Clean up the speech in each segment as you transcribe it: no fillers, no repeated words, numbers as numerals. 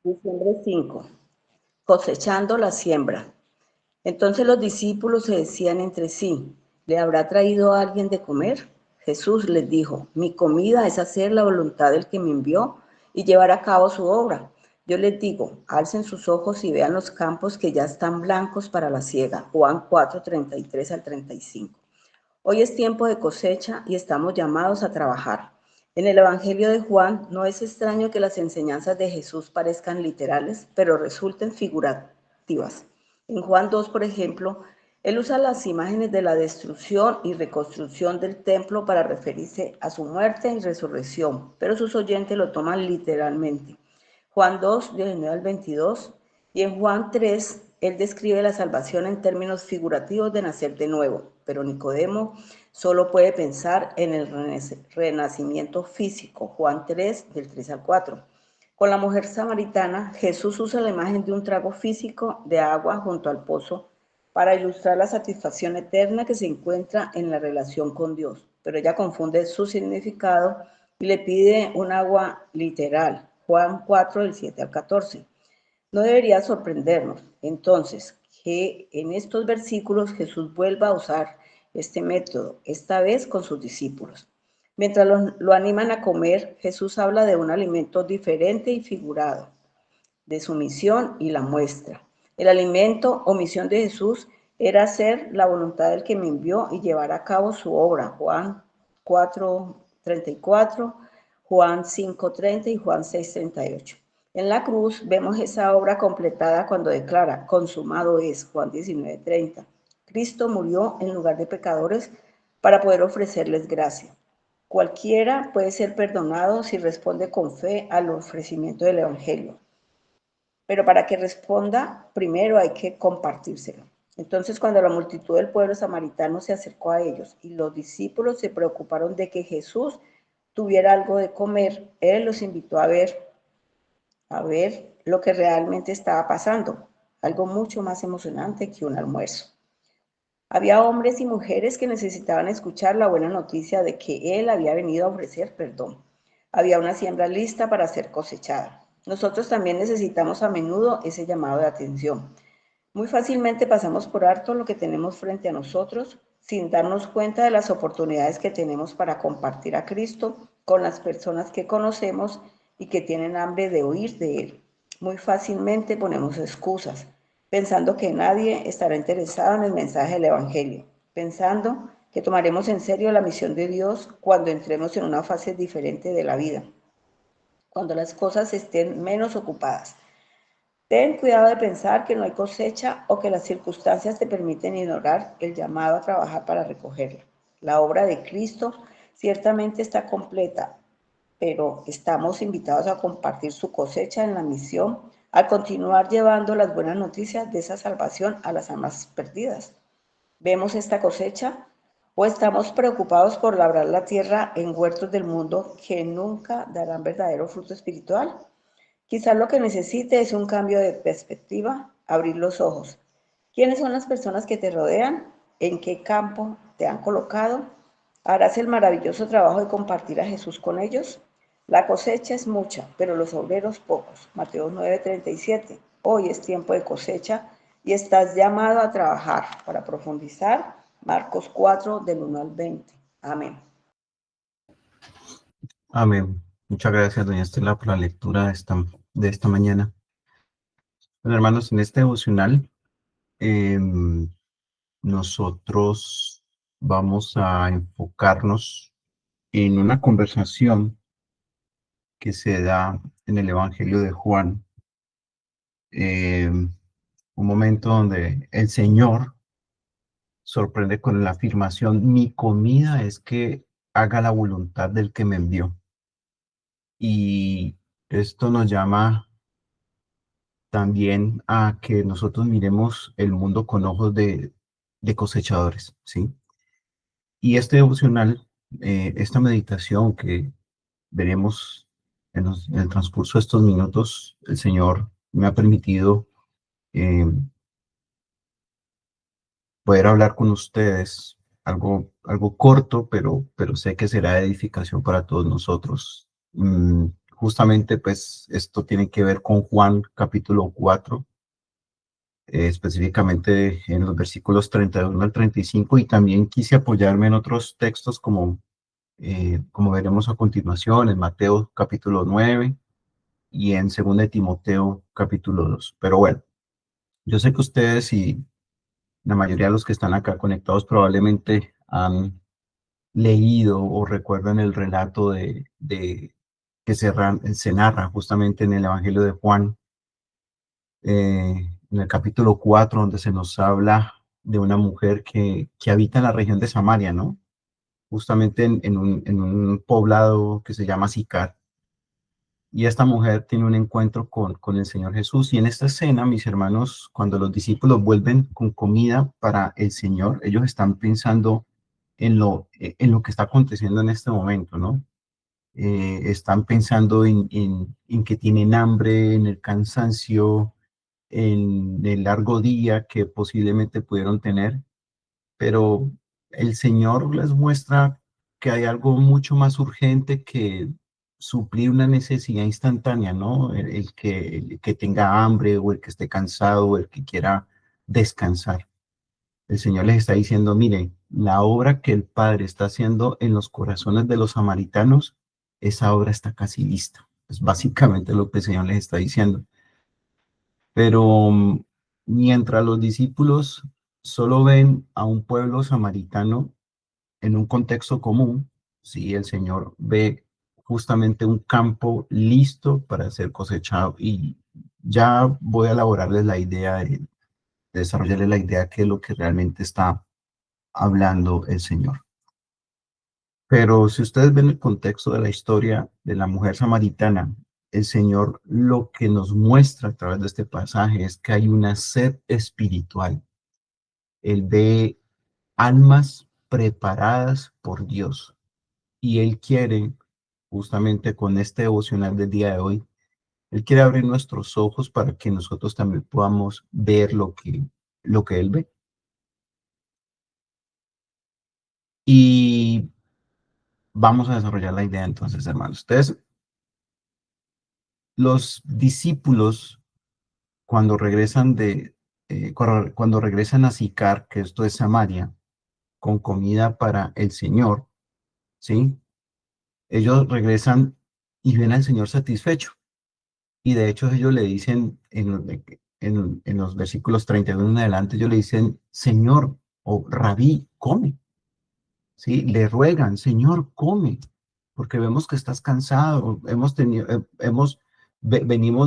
Diciembre 5. Cosechando la siembra. Entonces los discípulos se decían entre sí, ¿le habrá traído alguien de comer? Jesús les dijo, mi comida es hacer la voluntad del que me envió y llevar a cabo su obra. Yo les digo, alcen sus ojos y vean los campos que ya están blancos para la siega. Juan 4:33 al 35. Hoy es tiempo de cosecha y estamos llamados a trabajar. En el Evangelio de Juan no es extraño que las enseñanzas de Jesús parezcan literales, pero resulten figurativas. En Juan 2, por ejemplo, él usa las imágenes de la destrucción y reconstrucción del templo para referirse a su muerte y resurrección, pero sus oyentes lo toman literalmente. Juan 2, 19 al 22, y en Juan 3, él describe la salvación en términos figurativos de nacer de nuevo, pero Nicodemo solo puede pensar en el renacimiento físico. Juan 3, del 3 al 4. Con la mujer samaritana, Jesús usa la imagen de un trago físico de agua junto al pozo para ilustrar la satisfacción eterna que se encuentra en la relación con Dios, pero ella confunde su significado y le pide un agua literal. Juan 4, del 7 al 14. No debería sorprendernos, entonces, que en estos versículos Jesús vuelva a usar este método, esta vez con sus discípulos. Mientras lo animan a comer, Jesús habla de un alimento diferente y figurado, de su misión y la muestra. El alimento o misión de Jesús era hacer la voluntad del que me envió y llevar a cabo su obra. Juan 4:34, Juan 5:30 y Juan 6:38. En la cruz vemos esa obra completada cuando declara, consumado es, Juan 19:30. Cristo murió en lugar de pecadores para poder ofrecerles gracia. Cualquiera puede ser perdonado si responde con fe al ofrecimiento del Evangelio. Pero para que responda, primero hay que compartírselo. Entonces, cuando la multitud del pueblo samaritano se acercó a ellos y los discípulos se preocuparon de que Jesús tuviera algo de comer, él los invitó a ver lo que realmente estaba pasando, algo mucho más emocionante que un almuerzo. Había hombres y mujeres que necesitaban escuchar la buena noticia de que Él había venido a ofrecer perdón. Había una siembra lista para ser cosechada. Nosotros también necesitamos a menudo ese llamado de atención. Muy fácilmente pasamos por alto lo que tenemos frente a nosotros sin darnos cuenta de las oportunidades que tenemos para compartir a Cristo con las personas que conocemos y que tienen hambre de oír de Él. Muy fácilmente ponemos excusas, pensando que nadie estará interesado en el mensaje del Evangelio, pensando que tomaremos en serio la misión de Dios cuando entremos en una fase diferente de la vida, cuando las cosas estén menos ocupadas. Ten cuidado de pensar que no hay cosecha o que las circunstancias te permiten ignorar el llamado a trabajar para recogerla. La obra de Cristo ciertamente está completa, pero estamos invitados a compartir su cosecha en la misión al continuar llevando las buenas noticias de esa salvación a las almas perdidas. ¿Vemos esta cosecha? ¿O estamos preocupados por labrar la tierra en huertos del mundo que nunca darán verdadero fruto espiritual? Quizás lo que necesite es un cambio de perspectiva, abrir los ojos. ¿Quiénes son las personas que te rodean? ¿En qué campo te han colocado? ¿Harás el maravilloso trabajo de compartir a Jesús con ellos? La cosecha es mucha, pero los obreros pocos. Mateo 9:37. Hoy es tiempo de cosecha y estás llamado a trabajar. Para profundizar, Marcos 4, del 1 al 20. Amén. Amén. Muchas gracias, doña Estela, por la lectura de esta mañana. Bueno, hermanos, en este devocional nosotros vamos a enfocarnos en una conversación que se da en el Evangelio de Juan. Un momento donde el Señor sorprende con la afirmación, mi comida es que haga la voluntad del que me envió. Y esto nos llama también a que nosotros miremos el mundo con ojos de cosechadores, ¿sí? Y este devocional, esta meditación que veremos en el transcurso de estos minutos, el Señor me ha permitido eh, poder hablar con ustedes, algo corto, pero sé que será de edificación para todos nosotros. justamente pues esto tiene que ver con Juan capítulo 4, específicamente en los versículos 31 al 35, y también quise apoyarme en otros textos como veremos a continuación, en Mateo capítulo 9 y en 2 de Timoteo capítulo 2. Pero bueno, yo sé que ustedes y la mayoría de los que están acá conectados probablemente han leído o recuerdan el relato que se narra justamente en el Evangelio de Juan, en el capítulo 4, donde se nos habla de una mujer que habita en la región de Samaria, ¿no? Justamente en un poblado que se llama Sicar. Y esta mujer tiene un encuentro con el Señor Jesús. Y en esta escena, mis hermanos, cuando los discípulos vuelven con comida para el Señor, ellos están pensando en lo que está aconteciendo en este momento, ¿no? Están pensando en que tienen hambre, en el cansancio, en el largo día que posiblemente pudieron tener, pero el Señor les muestra que hay algo mucho más urgente que suplir una necesidad instantánea, ¿no? El que tenga hambre o el que esté cansado o el que quiera descansar. El Señor les está diciendo, mire, la obra que el Padre está haciendo en los corazones de los samaritanos, esa obra está casi lista. Es básicamente lo que el Señor les está diciendo. Pero mientras los discípulos solo ven a un pueblo samaritano en un contexto común, sí, el Señor ve justamente un campo listo para ser cosechado. Y ya voy a elaborarles la idea, de desarrollarles la idea que es lo que realmente está hablando el Señor. Pero si ustedes ven el contexto de la historia de la mujer samaritana, el Señor lo que nos muestra a través de este pasaje es que hay una sed espiritual. Él ve almas preparadas por Dios y Él quiere, justamente con este devocional del día de hoy, Él quiere abrir nuestros ojos para que nosotros también podamos ver lo que Él ve. Y vamos a desarrollar la idea entonces, hermanos. Ustedes, los discípulos, cuando regresan cuando regresan a Sicar, que esto es Samaria, con comida para el Señor, ¿sí? Ellos regresan y ven al Señor satisfecho. Y de hecho ellos le dicen en los versículos 31 en adelante, ellos le dicen, Señor o Rabí, come. ¿Sí? Le ruegan, Señor, come, porque vemos que estás cansado, venimos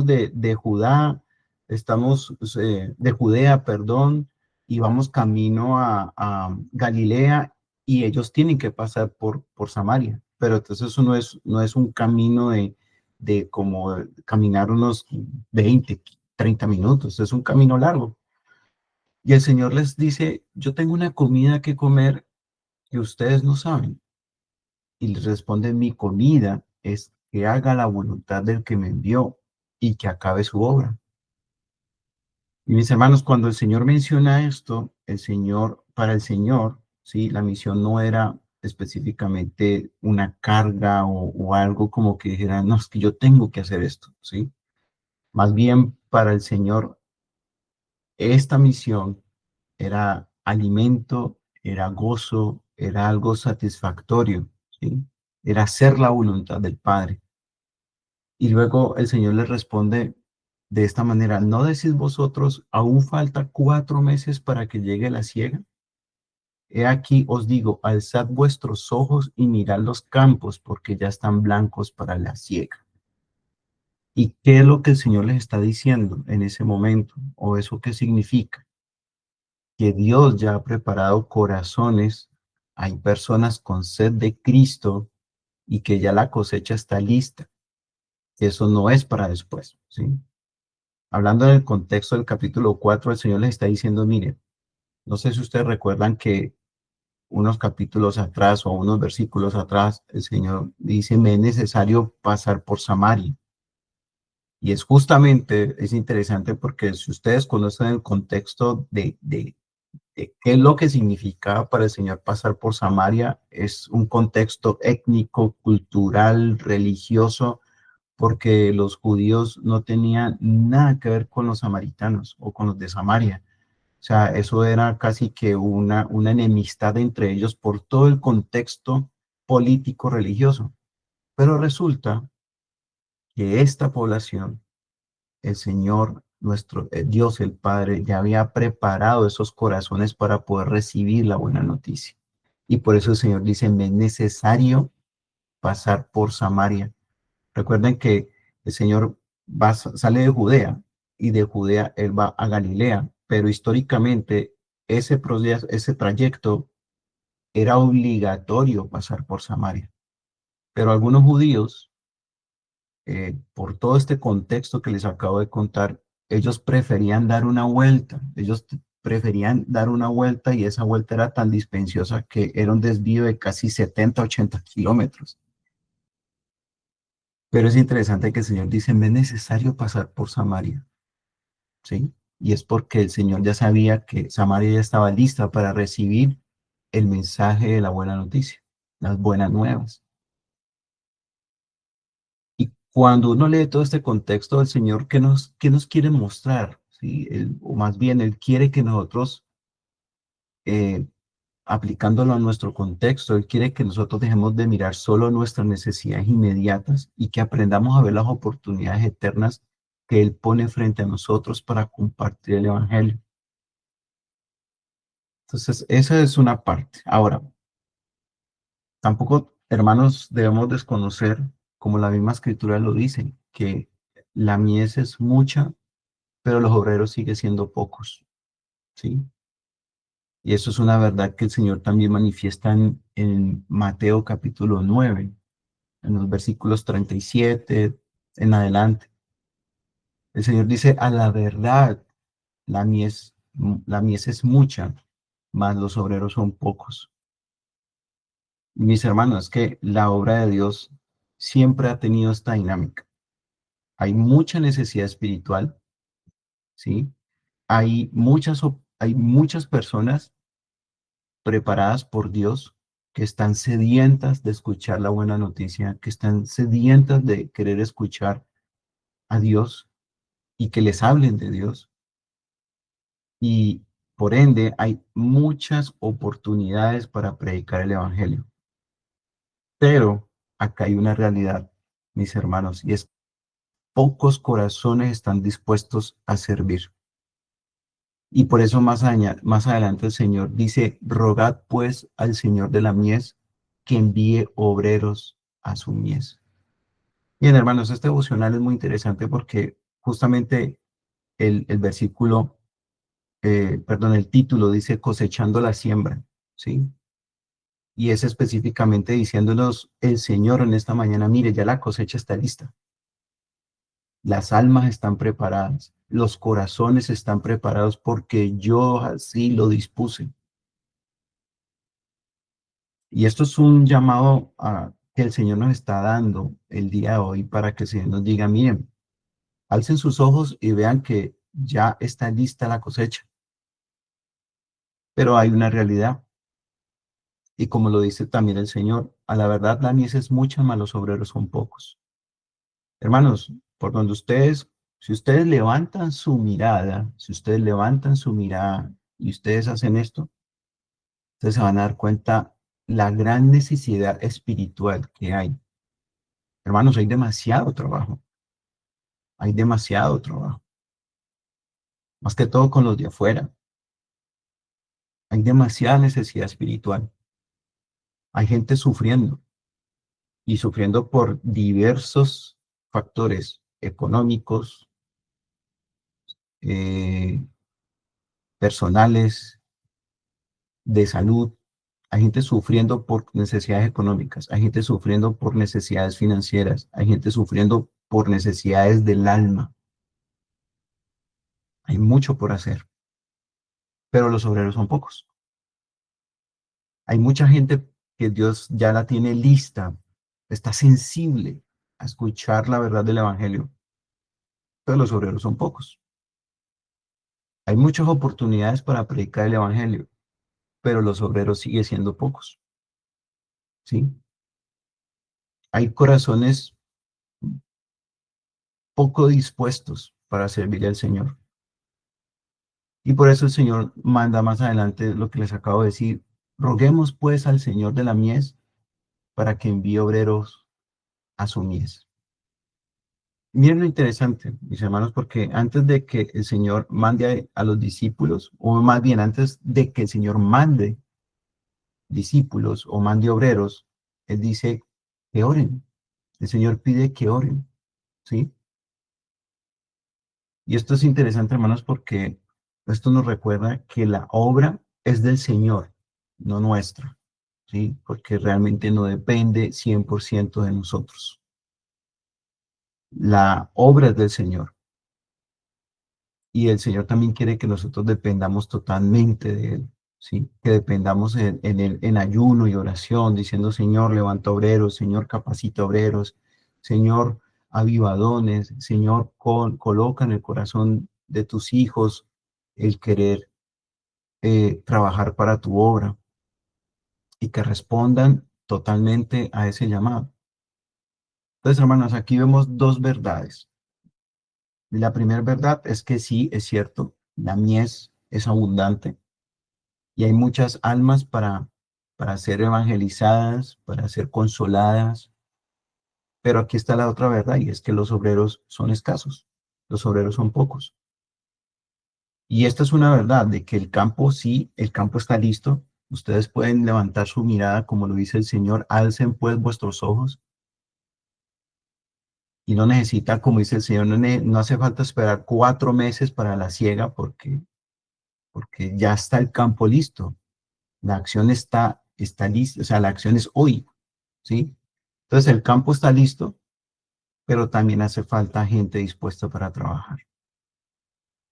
de Judá, estamos de Judea, perdón, y vamos camino a Galilea, y ellos tienen que pasar por Samaria, pero entonces eso no es un camino de como caminar unos 20, 30 minutos, es un camino largo. Y el Señor les dice, yo tengo una comida que comer que ustedes no saben. Y les responde, mi comida es que haga la voluntad del que me envió y que acabe su obra. Y mis hermanos, cuando el Señor menciona esto, para el Señor, ¿sí? La misión no era específicamente una carga o algo como que dijera, no, es que yo tengo que hacer esto, ¿sí? Más bien para el Señor, esta misión era alimento, era gozo, era algo satisfactorio, ¿sí? Era hacer la voluntad del Padre. Y luego el Señor les responde de esta manera, ¿no decís vosotros, aún falta 4 meses para que llegue la siega? He aquí os digo, alzad vuestros ojos y mirad los campos, porque ya están blancos para la siega. ¿Y qué es lo que el Señor les está diciendo en ese momento? ¿O eso qué significa? Que Dios ya ha preparado corazones, hay personas con sed de Cristo y que ya la cosecha está lista. Eso no es para después, ¿sí? Hablando en el contexto del capítulo 4, el Señor les está diciendo, mire, no sé si ustedes recuerdan que unos capítulos atrás o unos versículos atrás, el Señor dice, me es necesario pasar por Samaria. Y es interesante porque si ustedes conocen el contexto de qué es lo que significaba para el Señor pasar por Samaria, es un contexto étnico, cultural, religioso, porque los judíos no tenían nada que ver con los samaritanos o con los de Samaria. O sea, eso era casi que una enemistad entre ellos por todo el contexto político religioso. Pero resulta que esta población, el Señor, nuestro Dios el Padre, ya había preparado esos corazones para poder recibir la buena noticia. Y por eso el Señor dice, me es necesario pasar por Samaria. Recuerden que el Señor sale de Judea y de Judea Él va a Galilea, pero históricamente ese trayecto era obligatorio pasar por Samaria. Pero algunos judíos, por todo este contexto que les acabo de contar, ellos preferían dar una vuelta, preferían dar una vuelta y esa vuelta era tan dispendiosa que era un desvío de casi 70, 80 kilómetros. Pero es interesante que el Señor dice, me es necesario pasar por Samaria, ¿sí? Y es porque el Señor ya sabía que Samaria ya estaba lista para recibir el mensaje de la buena noticia, las buenas nuevas. Y cuando uno lee todo este contexto del Señor, ¿qué nos quiere mostrar? ¿Sí? O más bien, Él quiere que nosotros, eh, aplicándolo a nuestro contexto, Él quiere que nosotros dejemos de mirar solo nuestras necesidades inmediatas y que aprendamos a ver las oportunidades eternas que Él pone frente a nosotros para compartir el Evangelio. Entonces, esa es una parte. Ahora, tampoco, hermanos, debemos desconocer, como la misma escritura lo dice, que la mies es mucha, pero los obreros siguen siendo pocos, ¿sí? Y eso es una verdad que el Señor también manifiesta en Mateo capítulo 9, en los versículos 37 en adelante. El Señor dice, a la verdad, la mies es mucha, mas los obreros son pocos. Mis hermanos, es que la obra de Dios siempre ha tenido esta dinámica. Hay mucha necesidad espiritual, ¿sí? Hay muchas personas preparadas por Dios que están sedientas de escuchar la buena noticia, que están sedientas de querer escuchar a Dios y que les hablen de Dios. Y por ende hay muchas oportunidades para predicar el Evangelio. Pero acá hay una realidad, mis hermanos, y es pocos corazones están dispuestos a servir. Y por eso más adelante el Señor dice, rogad pues al Señor de la mies que envíe obreros a su mies. Bien, hermanos, este devocional es muy interesante porque justamente el versículo, perdón, el título dice cosechando la siembra, ¿sí? Y es específicamente diciéndonos el Señor en esta mañana, mire, ya la cosecha está lista. Las almas están preparadas, los corazones están preparados porque yo así lo dispuse. Y esto es un llamado que el Señor nos está dando el día de hoy para que el Señor nos diga, miren, alcen sus ojos y vean que ya está lista la cosecha. Pero hay una realidad. Y como lo dice también el Señor, a la verdad la mies es mucha, mas los obreros son pocos. Hermanos, por donde si ustedes levantan su mirada, y ustedes hacen esto, ustedes se van a dar cuenta la gran necesidad espiritual que hay. Hermanos, hay demasiado trabajo, más que todo con los de afuera. Hay demasiada necesidad espiritual. Hay gente sufriendo y sufriendo por diversos factores económicos, eh, personales, de salud. Hay gente sufriendo por necesidades económicas, hay gente sufriendo por necesidades financieras, hay gente sufriendo por necesidades del alma. Hay mucho por hacer, pero los obreros son pocos. Hay mucha gente que Dios ya la tiene lista, está sensible a escuchar la verdad del Evangelio, pero los obreros son pocos. Hay muchas oportunidades para predicar el Evangelio, pero los obreros siguen siendo pocos, ¿sí? Hay corazones poco dispuestos para servir al Señor. Y por eso el Señor manda más adelante lo que les acabo de decir. Roguemos pues al Señor de la mies para que envíe obreros a su mies. Miren lo interesante, mis hermanos, porque antes de que el Señor mande a los discípulos, o más bien antes de que el Señor mande discípulos o mande obreros, Él dice que oren. El Señor pide que oren, ¿sí? Y esto es interesante, hermanos, porque esto nos recuerda que la obra es del Señor, no nuestra, ¿sí? Porque realmente no depende 100% de nosotros. La obra es del Señor. Y el Señor también quiere que nosotros dependamos totalmente de Él, ¿sí? Que dependamos en ayuno y oración, diciendo, Señor, levanta obreros, Señor, capacita obreros, Señor, aviva dones, Señor, coloca en el corazón de tus hijos el querer trabajar para tu obra y que respondan totalmente a ese llamado. Entonces, hermanos, aquí vemos dos verdades. La primera verdad es que sí, es cierto, la mies es abundante y hay muchas almas para ser evangelizadas, para ser consoladas, pero aquí está la otra verdad y es que los obreros son escasos, los obreros son pocos. Y esta es una verdad de que el campo, sí, el campo está listo. Ustedes pueden levantar su mirada, como lo dice el Señor, alcen pues vuestros ojos y no necesita, como dice el Señor, no hace falta esperar 4 meses para la siega porque ya está el campo listo. La acción está lista, o sea, la acción es hoy, ¿sí? Entonces el campo está listo, pero también hace falta gente dispuesta para trabajar.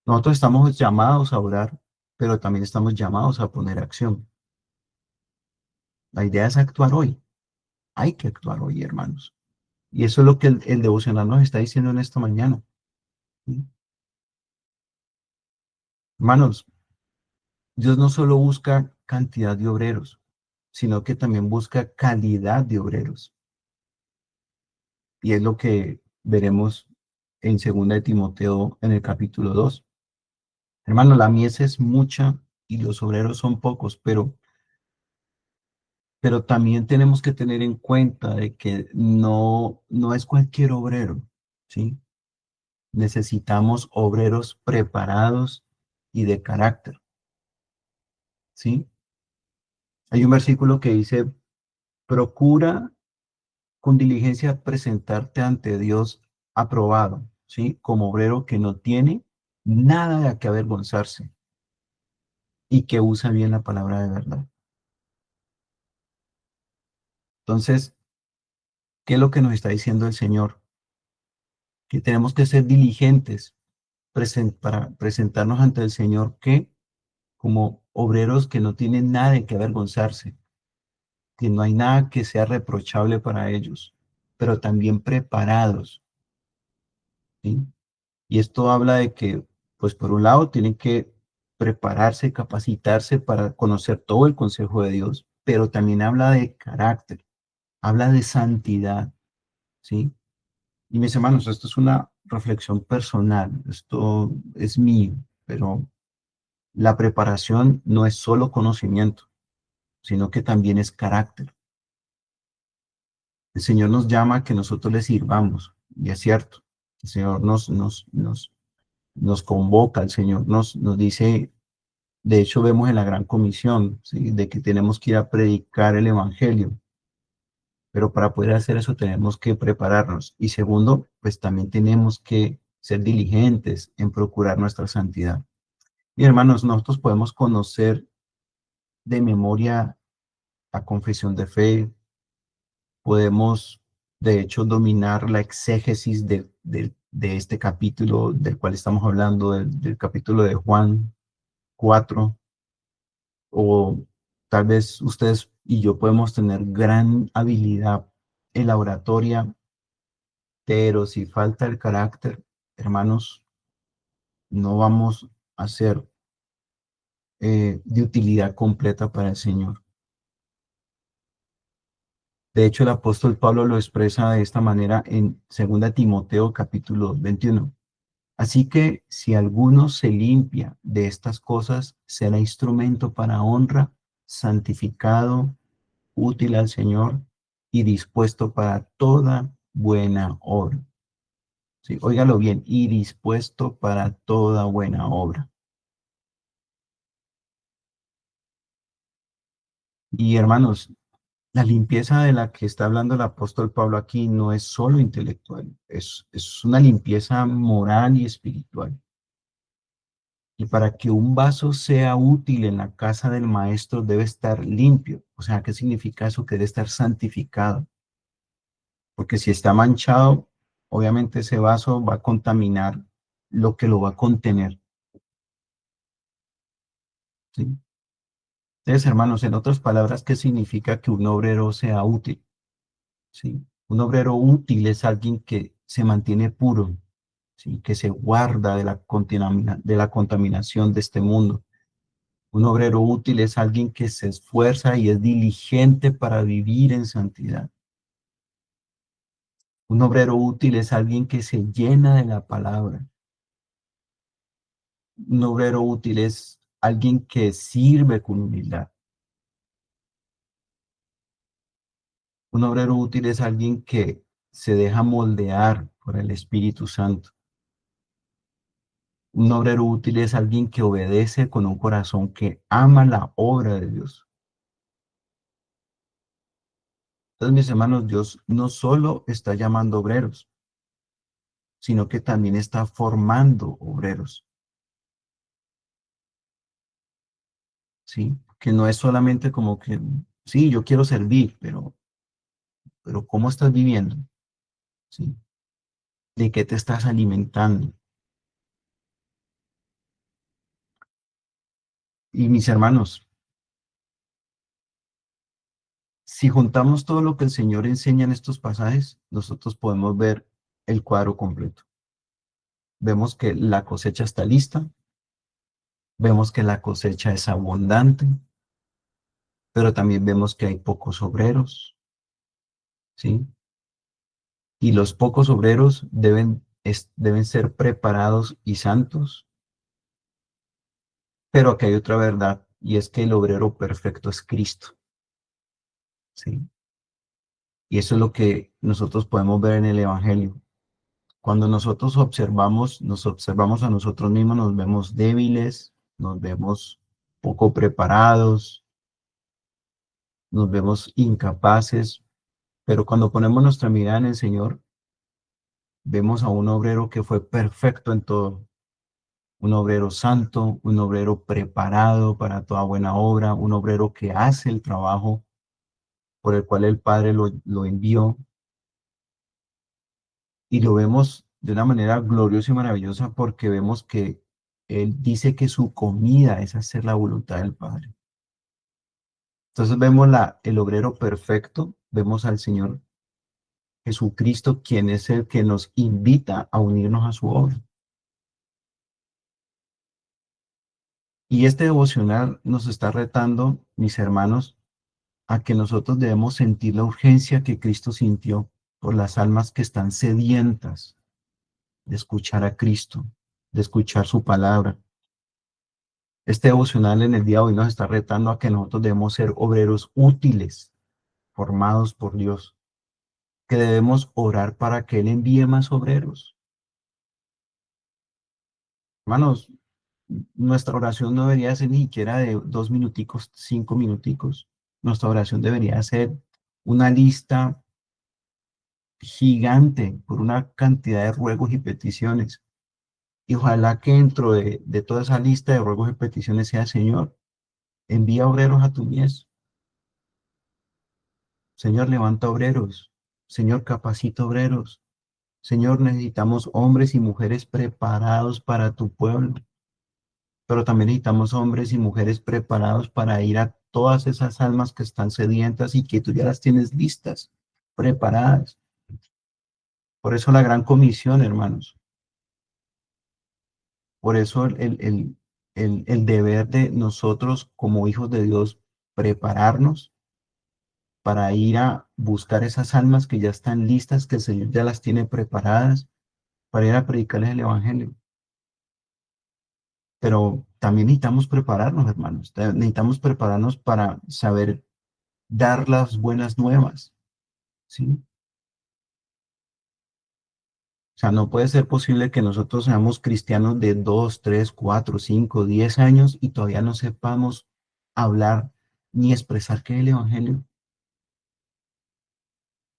Nosotros estamos llamados a orar, pero también estamos llamados a poner acción. La idea es actuar hoy. Hay que actuar hoy, hermanos. Y eso es lo que el devocional nos está diciendo en esta mañana, ¿sí? Hermanos, Dios no solo busca cantidad de obreros, sino que también busca calidad de obreros. Y es lo que veremos en 2 de Timoteo en el capítulo 2. Hermano, la mies es mucha y los obreros son pocos, pero también tenemos que tener en cuenta de que no es cualquier obrero, ¿sí? Necesitamos obreros preparados y de carácter, ¿sí? Hay un versículo que dice, procura con diligencia presentarte ante Dios aprobado, ¿sí? Como obrero que no tiene nada de que avergonzarse y que usa bien la palabra de verdad. Entonces, ¿qué es lo que nos está diciendo el Señor? Que tenemos que ser diligentes para presentarnos ante el Señor que como obreros que no tienen nada de que avergonzarse, que no hay nada que sea reprochable para ellos, pero también preparados, ¿sí? Y esto habla de que, pues por un lado, tienen que prepararse, capacitarse para conocer todo el consejo de Dios, pero también habla de carácter, habla de santidad, ¿sí? Y mis hermanos, esto es una reflexión personal, esto es mío, pero la preparación no es solo conocimiento, sino que también es carácter. El Señor nos llama a que nosotros le sirvamos, y es cierto. El Señor nos convoca, el Señor nos dice, de hecho vemos en la Gran Comisión, ¿sí? De que tenemos que ir a predicar el Evangelio, pero para poder hacer eso tenemos que prepararnos. Y segundo, pues también tenemos que ser diligentes en procurar nuestra santidad. Y hermanos, nosotros podemos conocer de memoria la confesión de fe, podemos de hecho dominar la exégesis de este capítulo del cual estamos hablando, del capítulo de Juan 4, o tal vez ustedes y yo podemos tener gran habilidad en la oratoria, pero si falta el carácter, hermanos, no vamos a ser de utilidad completa para el Señor. De hecho, el apóstol Pablo lo expresa de esta manera en 2 Timoteo capítulo 21. Así que si alguno se limpia de estas cosas, será instrumento para honra, santificado, útil al Señor y dispuesto para toda buena obra. Sí, óigalo bien, y dispuesto para toda buena obra. Y hermanos, la limpieza de la que está hablando el apóstol Pablo aquí no es solo intelectual, es una limpieza moral y espiritual. Y para que un vaso sea útil en la casa del maestro debe estar limpio. O sea, ¿qué significa eso? Que debe estar santificado. Porque si está manchado, obviamente ese vaso va a contaminar lo que lo va a contener. ¿Sí? Entonces, hermanos, en otras palabras, ¿qué significa que un obrero sea útil? ¿Sí? Un obrero útil es alguien que se mantiene puro, ¿sí? Que se guarda de la contaminación de este mundo. Un obrero útil es alguien que se esfuerza y es diligente para vivir en santidad. Un obrero útil es alguien que se llena de la palabra. Un obrero útil es alguien que sirve con humildad. Un obrero útil es alguien que se deja moldear por el Espíritu Santo. Un obrero útil es alguien que obedece con un corazón que ama la obra de Dios. Entonces, mis hermanos, Dios no solo está llamando obreros, sino que también está formando obreros, ¿sí? Que no es solamente como que, sí, yo quiero servir, pero ¿cómo estás viviendo? ¿Sí? ¿De qué te estás alimentando? Y mis hermanos, si juntamos todo lo que el Señor enseña en estos pasajes, nosotros podemos ver el cuadro completo. Vemos que la cosecha está lista, vemos que la cosecha es abundante, pero también vemos que hay pocos obreros, ¿sí? Y los pocos obreros deben ser preparados y santos, pero aquí hay otra verdad, y es que el obrero perfecto es Cristo, ¿sí? Y eso es lo que nosotros podemos ver en el Evangelio. Cuando nosotros nos observamos a nosotros mismos, nos vemos débiles, nos vemos poco preparados, nos vemos incapaces, pero cuando ponemos nuestra mirada en el Señor, vemos a un obrero que fue perfecto en todo, un obrero santo, un obrero preparado para toda buena obra, un obrero que hace el trabajo por el cual el Padre lo envió, y lo vemos de una manera gloriosa y maravillosa porque vemos que Él dice que su comida es hacer la voluntad del Padre. Entonces vemos el obrero perfecto, vemos al Señor Jesucristo, quien es el que nos invita a unirnos a su obra. Y este devocional nos está retando, mis hermanos, a que nosotros debemos sentir la urgencia que Cristo sintió por las almas que están sedientas de escuchar a Cristo, de escuchar su palabra. Este devocional en el día de hoy nos está retando a que nosotros debemos ser obreros útiles, formados por Dios, que debemos orar para que Él envíe más obreros. Hermanos, nuestra oración no debería ser ni siquiera de 2 minuticos, 5 minuticos. Nuestra oración debería ser una lista gigante por una cantidad de ruegos y peticiones. Y ojalá que dentro de toda esa lista de ruegos y peticiones sea: Señor, envía obreros a tu mies. Señor, levanta obreros. Señor, capacita obreros. Señor, necesitamos hombres y mujeres preparados para tu pueblo, pero también necesitamos hombres y mujeres preparados para ir a todas esas almas que están sedientas y que tú ya las tienes listas, preparadas. Por eso la gran comisión, hermanos. Por eso el deber de nosotros como hijos de Dios, prepararnos para ir a buscar esas almas que ya están listas, que el Señor ya las tiene preparadas para ir a predicarles el Evangelio. Pero también necesitamos prepararnos, hermanos. Necesitamos prepararnos para saber dar las buenas nuevas, ¿sí? O sea, no puede ser posible que nosotros seamos cristianos de 2, 3, 4, 5, 10 años y todavía no sepamos hablar ni expresar qué es el Evangelio.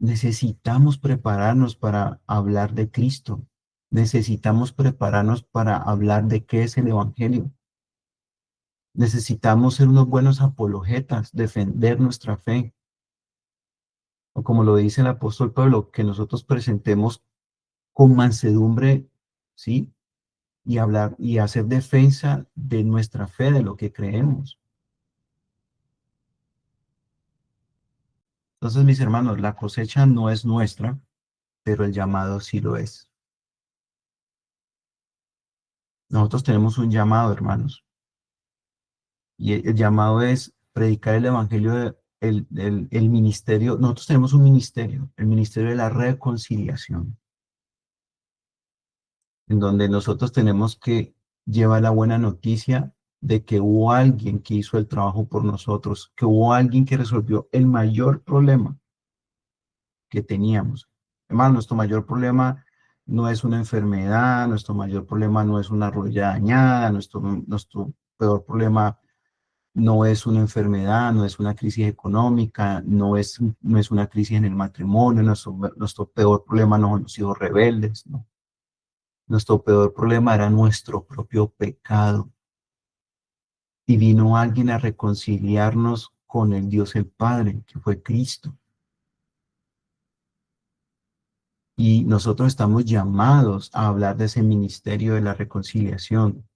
Necesitamos prepararnos para hablar de Cristo. Necesitamos prepararnos para hablar de qué es el Evangelio. Necesitamos ser unos buenos apologetas, defender nuestra fe. O como lo dice el apóstol Pablo, que nosotros presentemos con mansedumbre, ¿sí? Y hablar y hacer defensa de nuestra fe, de lo que creemos. Entonces, mis hermanos, la cosecha no es nuestra, pero el llamado sí lo es. Nosotros tenemos un llamado, hermanos, y el llamado es predicar el evangelio, el ministerio. Nosotros tenemos un ministerio, el ministerio de la reconciliación, en donde nosotros tenemos que llevar la buena noticia de que hubo alguien que hizo el trabajo por nosotros, que hubo alguien que resolvió el mayor problema que teníamos. Hermano, nuestro mayor problema no es una enfermedad, nuestro mayor problema no es una rodilla dañada, nuestro peor problema no es una enfermedad, no es una crisis económica, no es una crisis en el matrimonio, nuestro peor problema no son los hijos rebeldes, ¿no? Nuestro peor problema era nuestro propio pecado. Y vino alguien a reconciliarnos con el Dios el Padre, que fue Cristo. Y nosotros estamos llamados a hablar de ese ministerio de la reconciliación.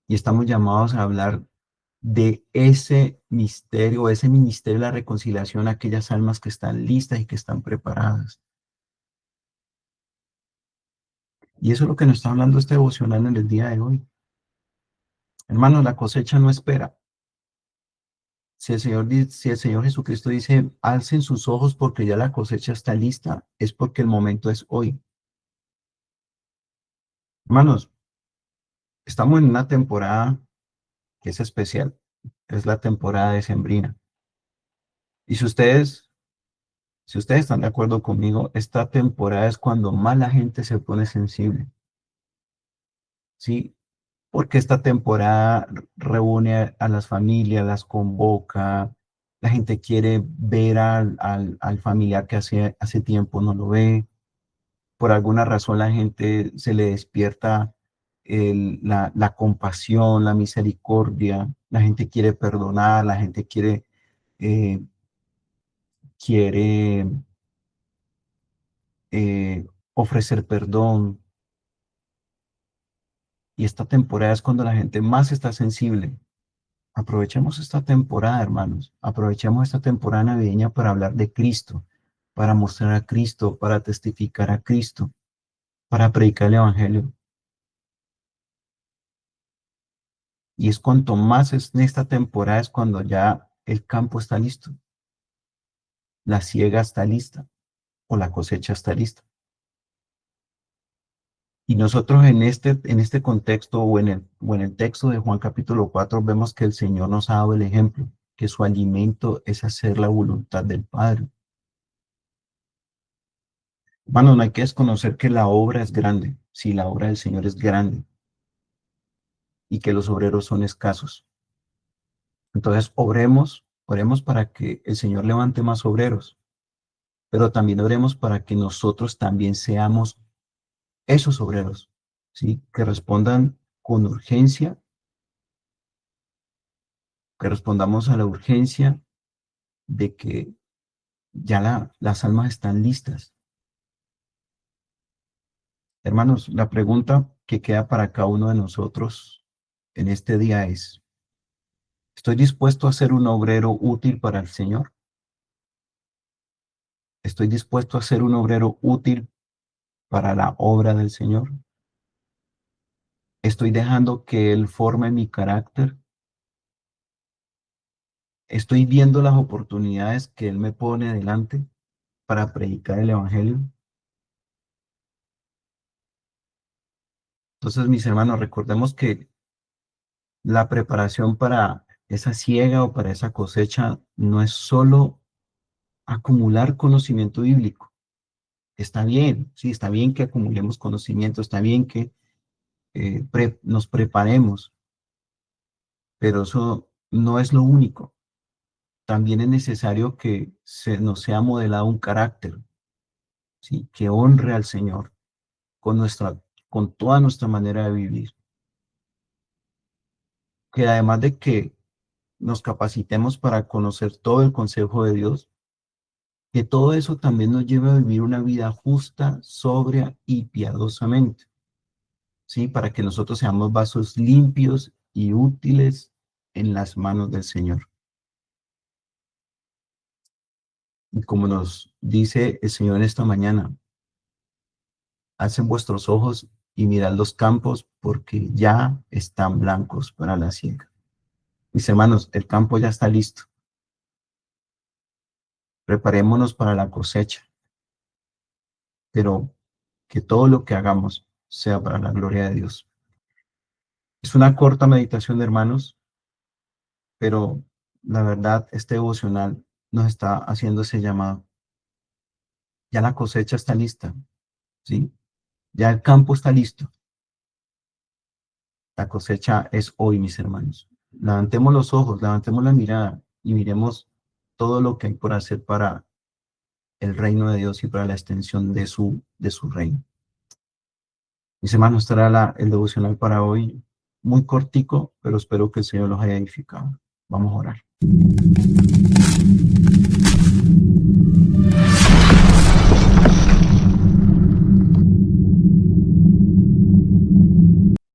Y estamos llamados a hablar de ese ministerio de la reconciliación a aquellas almas que están listas y que están preparadas. Y eso es lo que nos está hablando este devocional en el día de hoy. Hermanos, la cosecha no espera. Si el Señor Jesucristo dice, alcen sus ojos porque ya la cosecha está lista, es porque el momento es hoy. Hermanos, estamos en una temporada que es especial. Es la temporada decembrina. Y si ustedes están de acuerdo conmigo, esta temporada es cuando más la gente se pone sensible. ¿Sí? Porque esta temporada reúne a las familias, las convoca, la gente quiere ver al familiar que hace tiempo no lo ve. Por alguna razón la gente se le despierta la compasión, la misericordia, la gente quiere perdonar, la gente eh, quiere ofrecer perdón. Y esta temporada es cuando la gente más está sensible. Aprovechemos esta temporada, hermanos. Aprovechemos esta temporada navideña para hablar de Cristo, para mostrar a Cristo, para testificar a Cristo, para predicar el Evangelio. Y es cuanto más es en esta temporada es cuando ya el campo está listo, la siega está lista o la cosecha está lista. Y nosotros en este contexto o en el texto de Juan capítulo 4 vemos que el Señor nos ha dado el ejemplo, que su alimento es hacer la voluntad del Padre. Hermano, no hay que desconocer que la obra es grande, sí, la obra del Señor es grande y que los obreros son escasos. Entonces, oremos para que el Señor levante más obreros, pero también oremos para que nosotros también seamos esos obreros, ¿sí? Que respondan con urgencia, que respondamos a la urgencia de que ya las almas están listas. Hermanos, la pregunta que queda para cada uno de nosotros en este día es, ¿estoy dispuesto a ser un obrero útil para el Señor? ¿Estoy dispuesto a ser un obrero útil para la obra del Señor? ¿Estoy dejando que Él forme mi carácter? estoy viendo las oportunidades que Él me pone delante para predicar el Evangelio. Entonces, mis hermanos, recordemos que la preparación para esa siega o para esa cosecha no es solo acumular conocimiento bíblico. Está bien, sí, está bien que acumulemos conocimiento, está bien que nos preparemos, pero eso no es lo único. También es necesario que nos sea modelado un carácter, ¿sí? Que honre al Señor con con toda nuestra manera de vivir. Que además de que nos capacitemos para conocer todo el consejo de Dios, que todo eso también nos lleve a vivir una vida justa, sobria y piadosamente, ¿sí? Para que nosotros seamos vasos limpios y útiles en las manos del Señor. Y como nos dice el Señor en esta mañana, alcen vuestros ojos y mirad los campos porque ya están blancos para la siega. Mis hermanos, el campo ya está listo. Preparémonos para la cosecha, pero que todo lo que hagamos sea para la gloria de Dios. Es una corta meditación, hermanos, pero la verdad, este devocional nos está haciendo ese llamado. Ya la cosecha está lista, ¿sí? Ya el campo está listo. La cosecha es hoy, mis hermanos. Levantemos los ojos, levantemos la mirada y miremos todo lo que hay por hacer para el reino de Dios y para la extensión de su reino. Mis hermanos, estará el devocional para hoy, muy cortico, pero espero que el Señor los haya edificado. Vamos a orar.